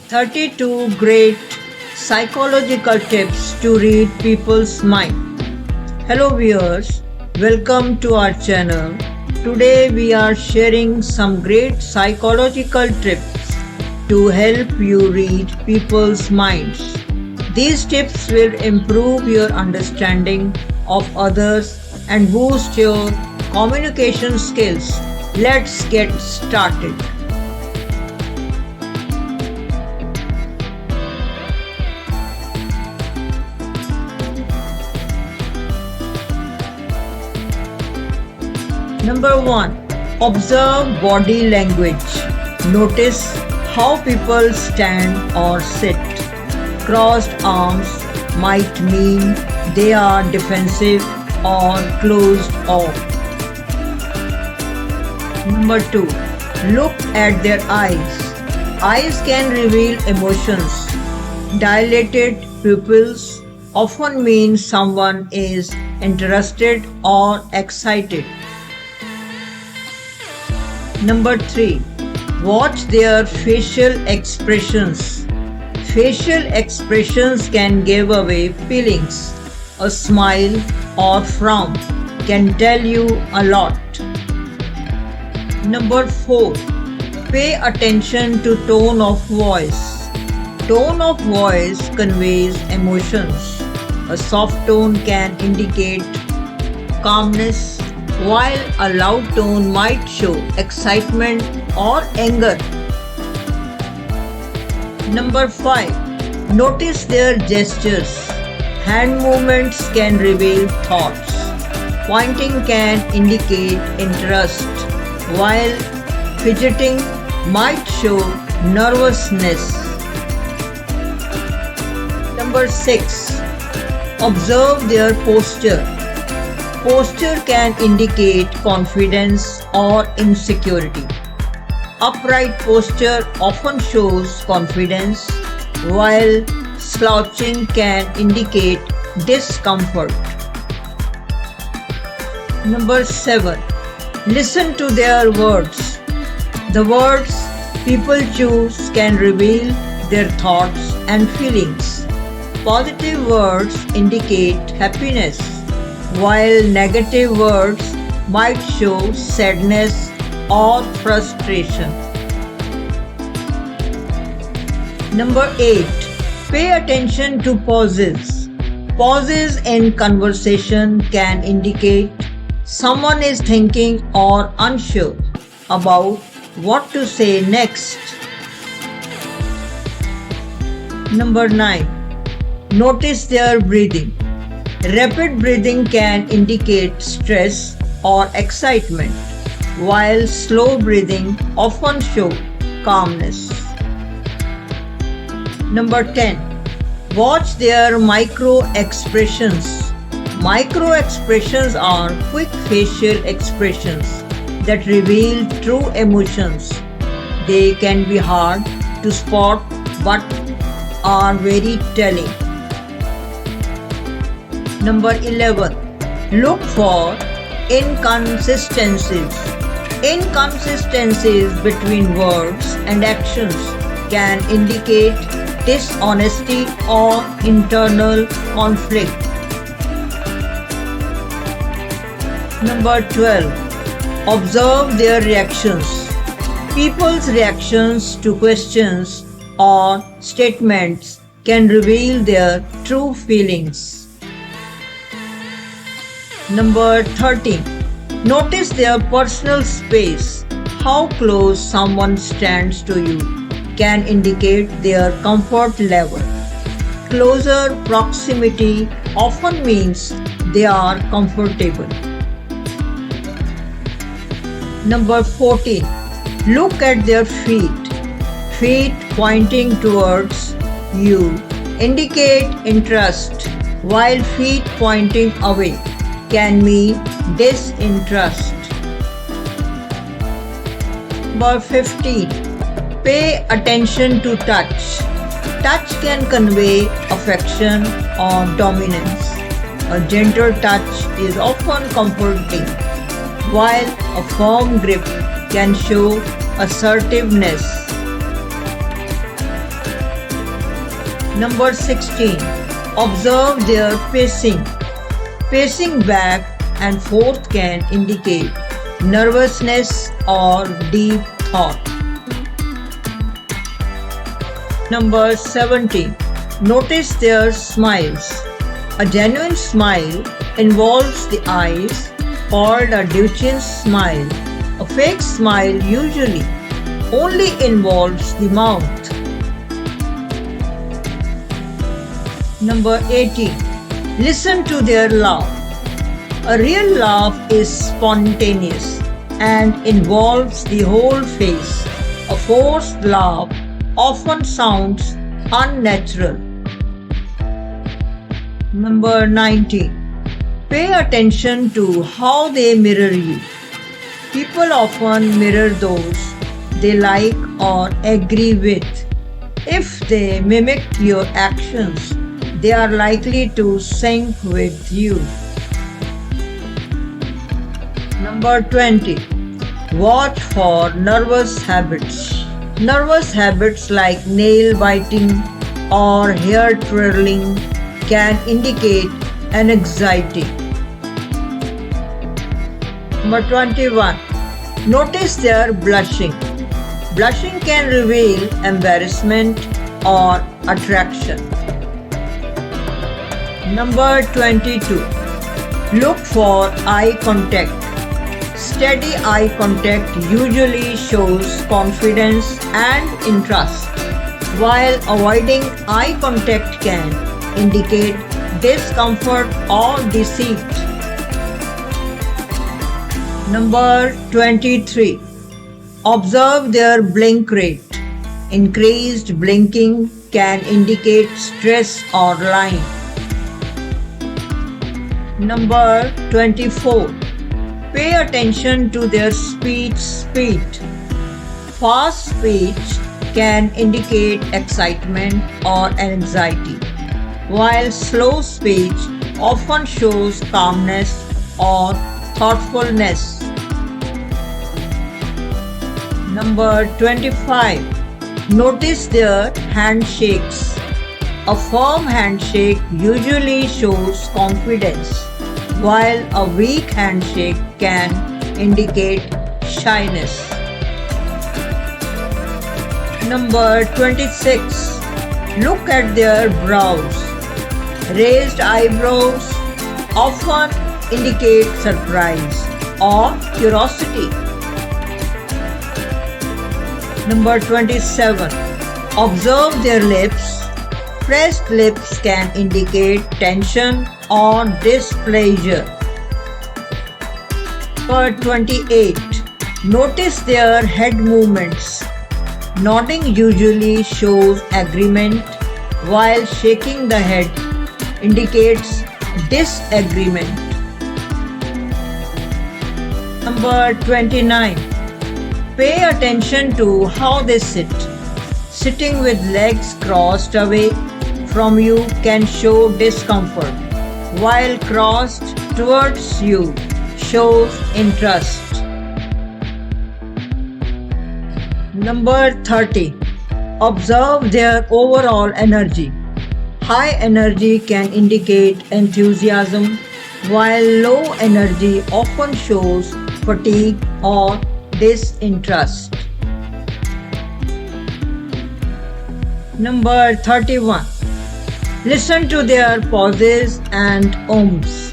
32 great psychological tips to read people's mind. Hello viewers, welcome to our channel. Today we are sharing some great psychological tips to help you read people's minds. These tips will improve your understanding of others and boost your communication skills. Let's get started. Number 1. Observe body language. Notice how people stand or sit. Crossed arms might mean they are defensive or closed off. Number 2. Look at their eyes. Eyes can reveal emotions. Dilated pupils often mean someone is interested or excited. Number 3. Watch their facial expressions. Facial expressions can give away feelings. A smile or frown can tell you a lot. Number 4. Pay attention to tone of voice. Tone of voice conveys emotions. A soft tone can indicate calmness, while a loud tone might show excitement or anger. Number 5. Notice their gestures. Hand movements can reveal thoughts. Pointing can indicate interest, while fidgeting might show nervousness. Number 6. Observe their posture. Posture can indicate confidence or insecurity. Upright posture often shows confidence, while slouching can indicate discomfort. Number 7. Listen to their words. The words people choose can reveal their thoughts and feelings. Positive words indicate happiness, while negative words might show sadness or frustration. Number 8. Pay attention to pauses. Pauses in conversation can indicate someone is thinking or unsure about what to say next. Number 9. Notice their breathing. Rapid breathing can indicate stress or excitement, while slow breathing often shows calmness. Number 10. Watch their micro expressions. Micro expressions are quick facial expressions that reveal true emotions. They can be hard to spot but are very telling. Number 11. Look for inconsistencies. Inconsistencies between words and actions can indicate dishonesty or internal conflict. Number 12. Observe their reactions. People's reactions to questions or statements can reveal their true feelings. Number 13. Notice their personal space. How close someone stands to you can indicate their comfort level. Closer proximity often means they are comfortable. Number 14. Look at their feet. Feet pointing towards you indicate interest, while feet pointing away can mean disinterest. Number 15. Pay attention to touch. Touch can convey affection or dominance. A gentle touch is often comforting, while a firm grip can show assertiveness. Number 16. Observe their pacing. Pacing back and forth can indicate nervousness or deep thought. Number 17. Notice their smiles. A genuine smile involves the eyes, called a Duchenne's smile. A fake smile usually only involves the mouth. Number 18. Listen to their laugh. A real laugh is spontaneous and involves the whole face. A forced laugh often sounds unnatural. Number 19. Pay attention to how they mirror you. People often mirror those they like or agree with. If they mimic your actions, they are likely to sync with you. Number 20. Watch for nervous habits. Nervous habits like nail biting or hair twirling can indicate an anxiety. Number 21. Notice their blushing. Blushing can reveal embarrassment or attraction. Number 22. Look for eye contact. Steady eye contact usually shows confidence and interest, while avoiding eye contact can indicate discomfort or deceit. Number 23. Observe their blink rate. Increased blinking can indicate stress or lying. Number 24. Pay attention to their speech speed. Fast speech can indicate excitement or anxiety, while slow speech often shows calmness or thoughtfulness. Number 25. Notice their handshakes. A firm handshake usually shows confidence, while a weak handshake can indicate shyness. Number 26. Look at their brows. Raised eyebrows often indicate surprise or curiosity. Number 27. Observe their lips. Pressed lips can indicate tension or displeasure. Number 28. Notice their head movements. Nodding usually shows agreement, while shaking the head indicates disagreement. Number 29. Pay attention to how they sit. Sitting with legs crossed away from you can show discomfort, while crossed towards you shows interest. Number 30. Observe their overall energy. High energy can indicate enthusiasm, while low energy often shows fatigue or disinterest. Number 31. Listen to their pauses and ums.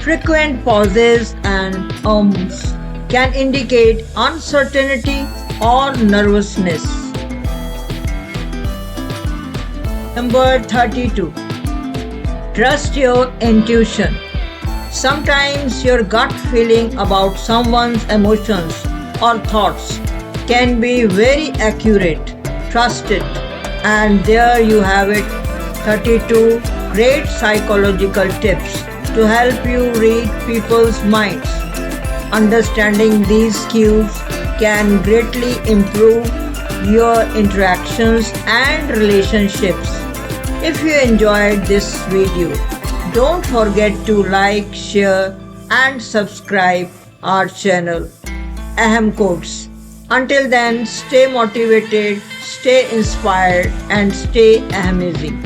Frequent pauses and ums can indicate uncertainty or nervousness. Number 32. Trust your intuition. Sometimes your gut feeling about someone's emotions or thoughts can be very accurate. Trust it. And there you have it, 32 great psychological tips to help you read people's minds. Understanding these cues can greatly improve your interactions and relationships. If you enjoyed this video, don't forget to like, share and subscribe our channel. Ahem Codes. Until then, stay motivated, stay inspired, and stay amazing.